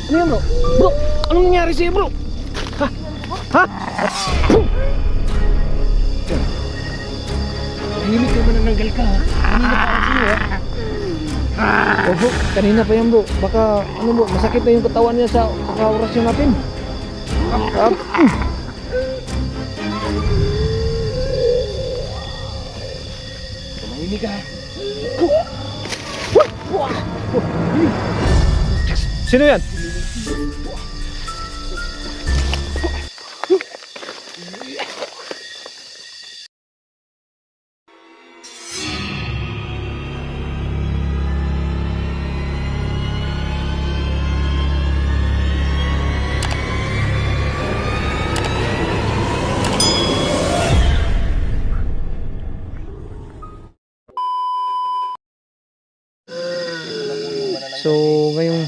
Ano yan bro? Bro, anong nangyari sa'yo bro? Ha? Ha? Puh! Tahimik ka, manananggal ka ha? Kanina pa ako sa'yo ha? Oh bro, kanina pa yan bro. Baka ano bro, masakit na yung katawan niya sa orasyon natin. Tahimik ka ha? Sino yan? So ngayong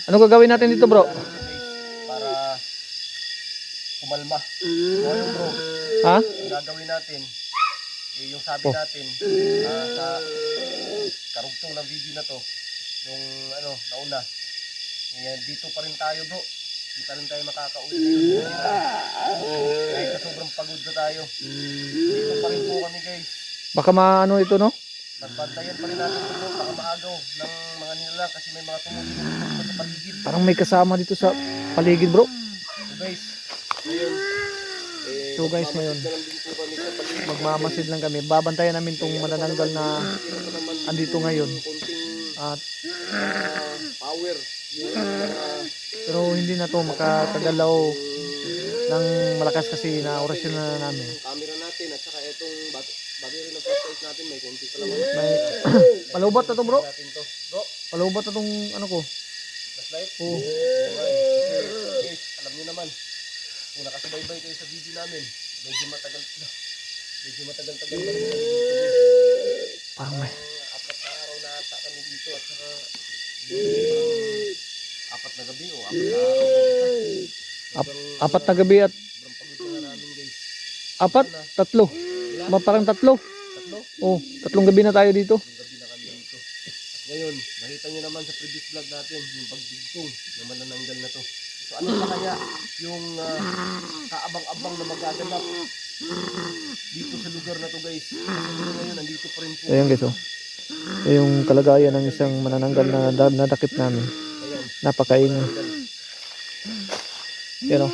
ano gagawin natin dito bro? Para kumalma. Ngayon bro, Ha? ang gagawin natin, yung sabi natin sa karugtong ng video na to, yung ano, nauna, dito pa rin tayo bro. Hindi pa rin tayo makakauwi ngayon. Kahit na sobrang pagod na tayo. Dito pa rin po kami guys. Baka maano ito no? Magbantayan pa rin natin ito bro, baka maagaw ng mga nila kasi may mga tumutulong sa paligid. Parang may kasama dito sa paligid bro. So guys, ngayon magmamasid lang kami. Babantayan namin tong manananggal na andito ngayon. At power pero hindi na to makakagalaw ng malakas kasi na orasyon na namin. camera natin at saka itong battery ng flashlight natin may konti pa lang May palubot na to bro. natin to. Bro, Palubot na tong ano ko. flashlight. Oh. Guys, alam niyo naman kung nakasubaybay kayo sa video namin, medyo matagal na rin kami dito. Parang may 4 na araw na ata kami dito at saka 4 na gabi o 4 na araw. apat na gabi at Sobrang pagod na namin guys. apat, tatlo. Parang tatlo. Tatlo? Oh, tatlong gabi na tayo dito. Yung gabi na kami dito. Ngayon, nakita nyo naman sa previous vlog natin, yung pagdigpong na manananggal na to. So ano pa kaya yung kaabang-abang na magaganap dito sa lugar na to guys. Kasi ngayon, nandito pa rin po. Ayan guys oh. Ito yung kalagayan ng isang manananggal na nadakip namin. Ayan. Napakaingay. Yan oh.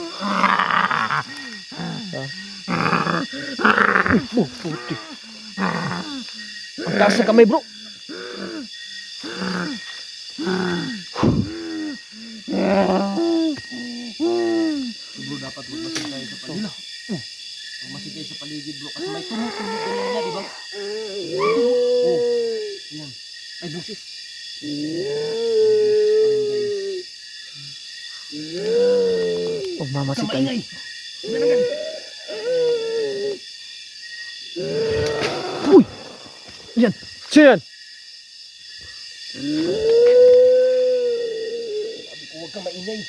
Oh, puti. Ang taas na kamay bro. Bro, dapat magmasid tayo sa paligid. Magmasid tayo sa paligid bro. Kasi may tumutunog ganyan na, di ba? Oh, ayan. May busis. Oh, mamasid tayo. Uy! Yan! Sino yan? Sabi ko, huwag kang maingay.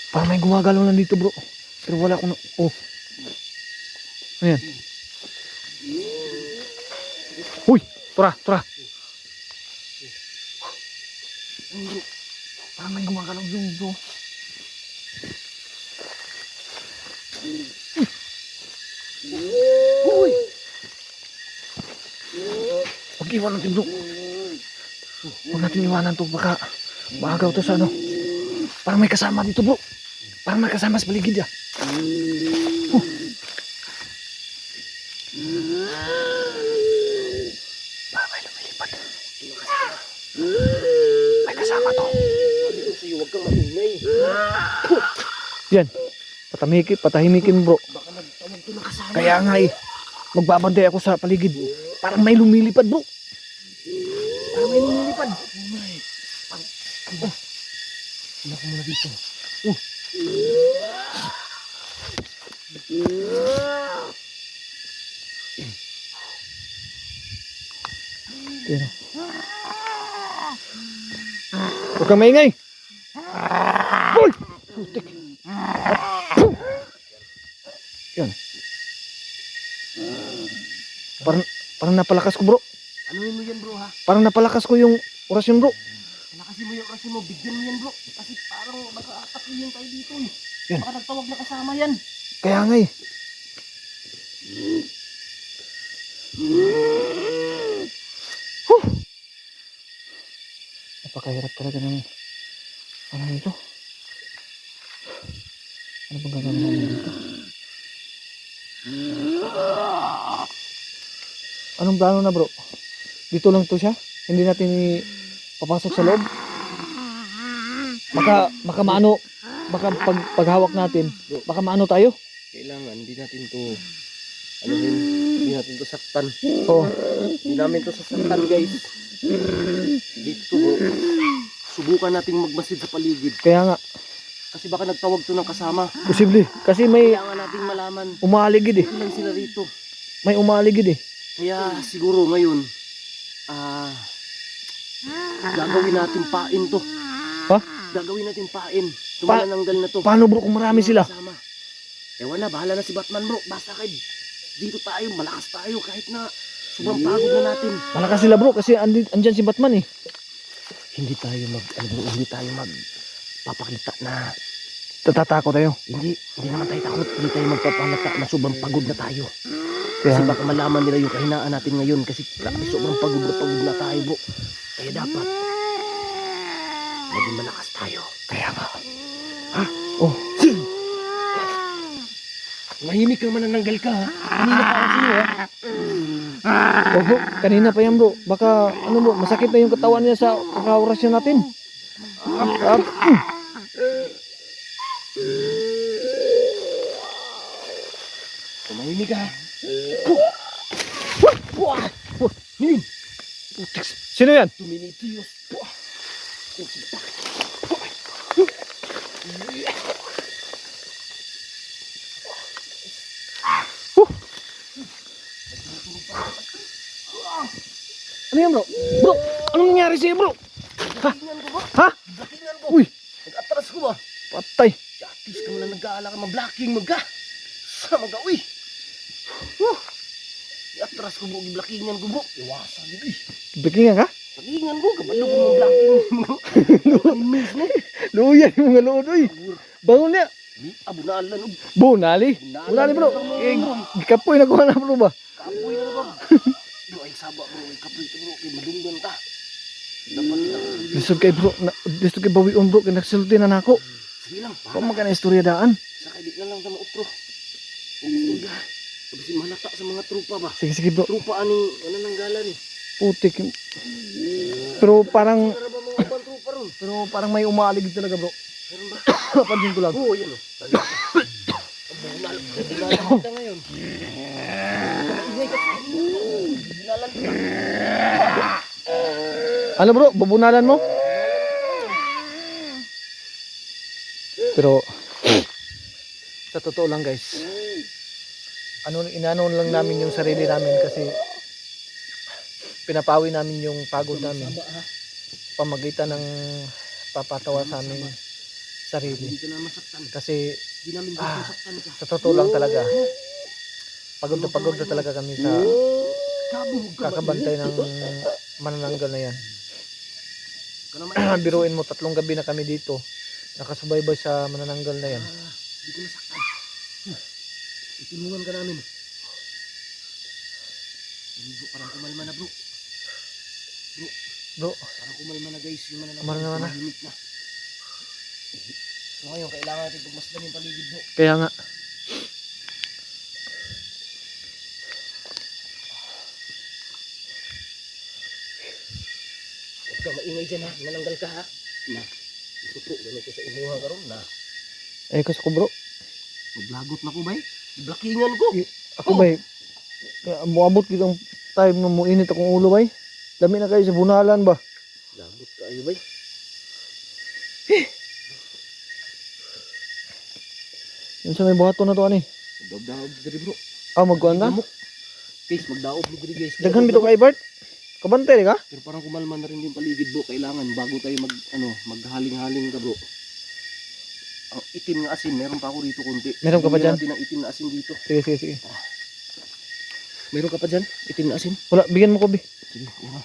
Parang may gumagalaw lang dito bro. Pero wala akong oh. Ayan. Uy! Tura! Tura! Parang may gumagalaw dito bro. Uy! Huwag iwan natin bro. Huwag natin iwanan to. Baka maagaw to sa ano. Parang may kasama dito bro. Parang may kasama sa paligid ya. Parang may lumilipad. May kasama to. Sabi ko sa'yo, huwag kang maingay. Yan. Patahimikin bro. Baka nagtawag ko na kasama. Kaya nga eh. Magbabantay ako sa paligid. Parang may lumilipad bro. Parang may lumilipad. Sila ko muna dito. Yan. Huwag kang maingay. Uy! Putik. Yan. Parang, parang napalakas ko bro. Anuhin mo yan bro ha. Parang napalakas ko yung orasyon bro. Kalakasin mo yung orasyon mo. Bigyan mo yan bro. Kasi parang baka atakihin tayo dito eh. Yan. Baka nagtawag na kasama yan. Kaya nga eh. Huh. Napakahirap talaga ng ano nito. Ano bang gagawin namin dito? Anong plano na bro? Dito lang to siya? Hindi natin papasok sa loob? Baka maano, baka paghawak natin, baka maano tayo? Kailangan, hindi natin to anuhin, hindi natin to saktan. Oo. Hindi namin to sasaktan guys. Dito bro, subukan nating magmasid sa paligid. Kaya nga, Kasi baka nagtawag to ng kasama. posible. Kasi may Kailangan nating malaman umaaligid eh. ilan sila rito. May umaaligid eh. Kaya siguro ngayon, gagawin natin pain to. Ha? Gagawin natin pain. Tumananggal na to. Paano bro kung marami sila? Kasama. Ewan na, bahala na si Batman bro. Basta kahit dito tayo, malakas tayo kahit na sobrang pagod na natin. Malakas sila bro kasi andyan si Batman eh. Hindi tayo magpapakita na Tatakot tayo. hindi naman tayo takot. Hindi tayo magpapalata na sobrang pagod na tayo. Kaya Kasi baka malaman nila yung kahinaan natin ngayon kasi grabe sobrang pagod na tayo bro. Kaya dapat maging malakas tayo. Kaya nga. Ha? Oh, Mahimik ka manananggal ka ha. Kanina pa kasi ha. oh bro, kanina pa yan bro. Baka ano bro, masakit na yung katawan niya sa kakaorasyon natin. Mahimik ka ha. Yun. Sino yan? Tuminitios. Ano yan bro? Bro, anong nangyari sa'yo bro? Blakingan ko ba? Ha? Blakingan ko. Uy, Nag-atras ko ba? patay. Yatis ka mo na nag-aala ka mag-blocking magka. Sa mag-awi. I-atras ko bro, i-blockingan ko bro. Iwasan ko eh. Bikingan ka? Blockingan ko, kabalo ko mag-blocking. Animals na eh. Luyan yung mga lood oy. Bangon niya. Di, abunalan o. Bunali. Bunali bro. Eh, kapoy na kuha na bro ba? Kapoy na ba? Bro, ay saba bro, ay kapoy ito bro. Kay madunggan ta. Dapat na. Lisod kay bro. Lisod kay bawi on bro. Kaya nagsulti na nako. Sige lang, Kung magkana istorya daan. sakay di na lang sa mautro. Uga. Sabi si malata sa mga trupa ba? Sige bro. Trupa aning, ano nang galan eh. Putik. Pero parang Para ba mga ibang trupa ron? may umaaligid talaga bro. Meron ba? Napansin ko lang. Oo, yan o. Bunalan kita ngayon. Ingay ka. Bunalan kita. Ano bro? Babunalan mo? Pero sa totoo lang guys, inaano lang namin yung sarili namin kasi pinapawi namin yung pagod namin pamagitan ng papatawa sa aming sarili. Hindi ka na masaktan. Kasi Hindi namin gusto masaktan ka. sa totoo lang talaga, pagod na talaga kami sa Kabuhog ka ba? kakabantay ng manananggal na yan. Ka naman. Biruin mo, 3 gabi na kami dito. Nakasubaybay sa manananggal na yan. Hindi ko masaktan. Itulungan ka namin. Bro, parang kumalma na bro. Bro, Parang kumalma na guys. Yung manananggal. Kumalma na. Mahimik na. So ngayon, kailangan natin pagmasdan yung paligid bro. kaya nga. Huwag ka maingay dyan ha. Nananggal ka ha. Na. Ito po, ganito sa imuha ka ron na. Eh kasi ko bro, Maglagot na ko ba eh? Blockingan ko. ako ba muabot kitang time na muinit akong ulo ba. Dami na kayo sa bunalan ba? Lagot ka ayo ba eh? Yung sa may buhato na to ani. Magdaob diri bro. Magkuhan na? Guys, magdaob ni diri guys. Daghan bito kay Bart. Kabantay ka? Pero parang kumalma na rin yung paligid bro. Kailangan bago tayo maghaling-haling ka bro. Ang itim na asin, meron pa ako dito konti. Meron ka pa Bigyan dyan? natin ang itim na asin dito. Sige. Mayroon ka pa dyan? Itim na asin? Wala, bigyan mo ko, Bi. Sige, una.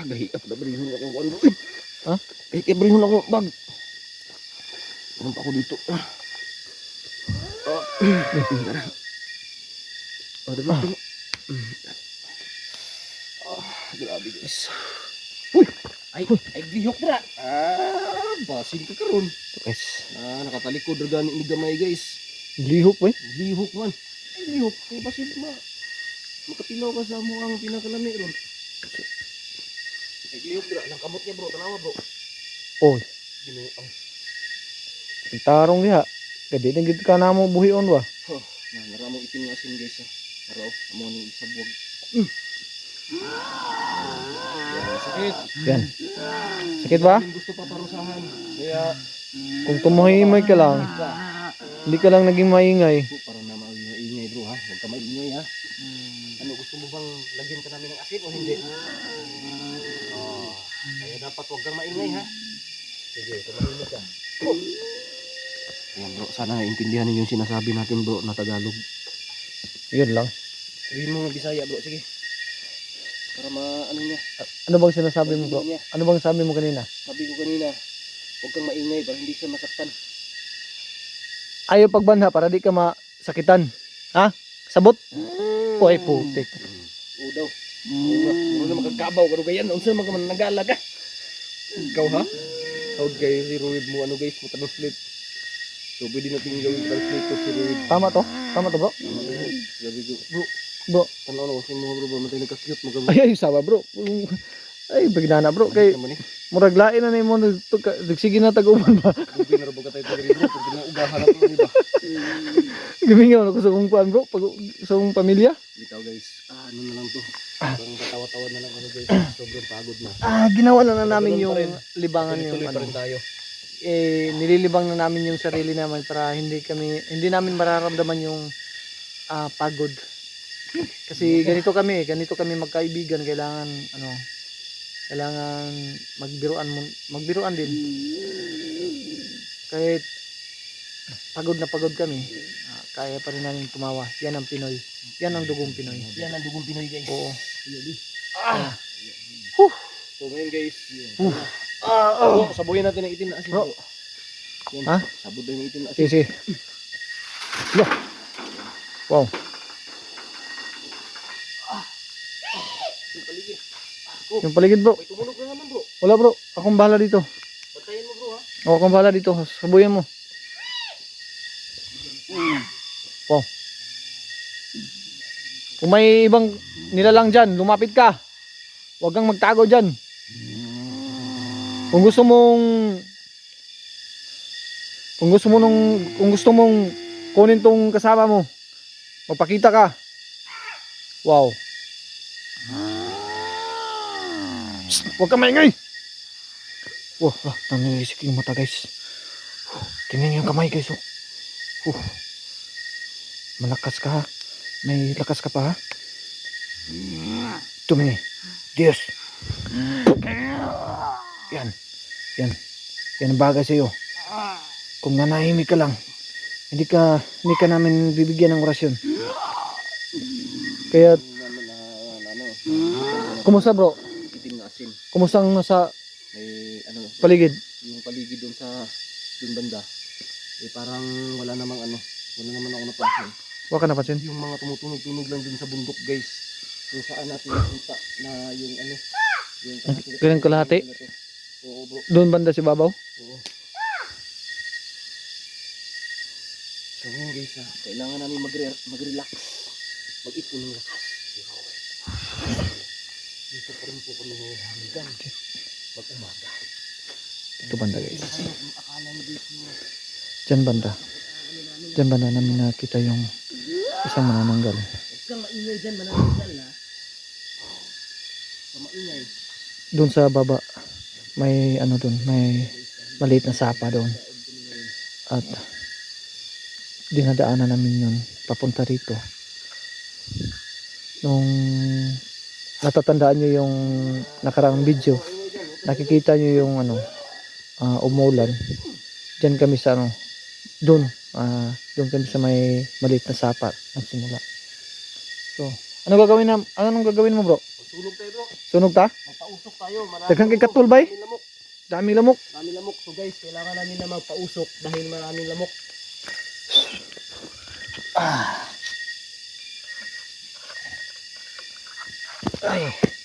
Gahiap na brihon ako ano. Ha? Gahiap brihon ako bag. Meron pa ako dito. Diba? Grabe guys. Uy! Ay grihok na. Basin ka karon. Guys, Nakatalikod na gani ni gamay guys. lihok ba? Lihok man. Ay lihok. Kaya basin ma. Makapilaw ka sa mo ang pinakalami ron. Ay lihok dira. Nang kamot niya bro. Tanawa bro. Oy, Ginuang. tarong diha. Gadi na gid ka na mo buhion ba? Naramong itim nga asin guys. Araw. Amo ning isabwag. Sakit. Yan. Sakit ba? Gusto pa parusahan. Kaya Kung tumuhimay ka lang, hindi ka lang naging maingay. parang na maingay bro ha. Huwag ka maingay ha. Ano gusto mo bang lagyan ka namin ng asin o hindi? Kaya dapat huwag kang maingay ha. Sige, tumahimik ka. Ayan bro, sana naintindihan niyo yung sinasabi natin bro na Tagalog. Yun lang. Sabihin mo ng Bisaya bro, sige. Para ano niya. Ano bang sinasabi mo, bro? Ano bang sabi mo kanina? Sabi ko kanina, huwag kang maingay para hindi siya masaktan. Ayaw pagbanha para di ka masakitan. Ha? Sabot? Oy, putik. Oo daw. Ano na magkakabaw, karo gayan. Unsa naman ka man nag-aalaga? Ikaw ha? Hawag kayo si Ruid mo, ano guys, mo translate. So, pwede natin gawin translate to si Ruid. Tama to? Tama to, bro? Sabi ko, bro, Bro. tanaw na kasi mo bro, ba matay nagka-cute mo gawin. Ay, sawa, bro. Ay, baginana, bro. Kay naman eh. murag lain na mo sige na taguban ba? Rubi na rin ba tayo tayo bro, pag ginaugahan na ito, di ba? Gimingaw na ko sa kong kuan, bro. Sa kong pamilya. Bitaw guys, ano na lang to. Parang katawa-tawa na lang ano guys, sobrang pagod na. Ginawa na namin Ganun yung pa rin. libangan yung Tuloy pa ano. rin tayo. Nililibang na namin yung sarili namin para hindi namin mararamdaman yung pagod. Kasi ganito kami magkaibigan, kailangan magbiruan din. Kahit pagod na pagod kami, kaya pa rin namin tumawa. Yan ang Pinoy. Yan ang dugong Pinoy. Yan ang dugong Pinoy guys. Oo. So ngayon guys, Oh. sabuhin natin ang itim na asin. Bro. Bro. Yan, Ha? sabod na yung itim na asin. Sige. Yeah. Wow. Yung paligid. Yung paligid, bro. May tumunog na naman bro. Wala, bro. Akong bahala dito. Patayin mo bro ha. Akong bahala dito. Sabuyan mo. Wow. Kung may ibang nilalang dyan, lumapit ka. Huwag kang magtago dyan. Kung gusto mong kunin tong kasama mo, magpakita ka. Wow. Psst, huwag kang maingay. Wow, nangilisik yung mata guys. Tingnan yung kamay guys. Malakas ka ha. May lakas ka pa ha. Tumi. Diyos. Yan. Yan ang bagay sa'yo. Kung nanahimik ka lang, hindi ka namin bibigyan ng orasyon. Kaya, kumusta bro? Itim na asin. Kumusta ang nasa May paligid? yung paligid dun banda. Parang wala naman ako napansin. Huwag ka napansin. Yung mga tumutunog-tunog lang dun sa bundok guys. Kung saan natin nakita na yung Ganun kalahati? Oo bro. Doon banda si Babaw? Oo. So ngayon guys kailangan namin mag-relax. Mag-ipon ng lakas. Dito pa rin po kami hanggang mag-umaga. Ito banda guys. Akala niyo dito. Diyan banda. Diyan banda namin nakita yung isang manananggal. Huwag kang maingay dyan, manananggal ha. Maingay. Doon sa baba, may may maliit na sapa doon. At dinadaanan namin yun papunta rito. Nung natatandaan nyo yung nakaraang video, nakikita nyo yung umulan. Diyan kami sa doon, Doon kami sa may maliit na sapa ang simula. So, anong gagawin mo bro? Magsulog tayo bro. Sunog ta? Magpausok tayo. Marami Daghang kay katul bay? Maraming lamok. Dami lamok. Maraming lamok. So guys, kailangan namin na magpausok dahil maraming lamok. Ay.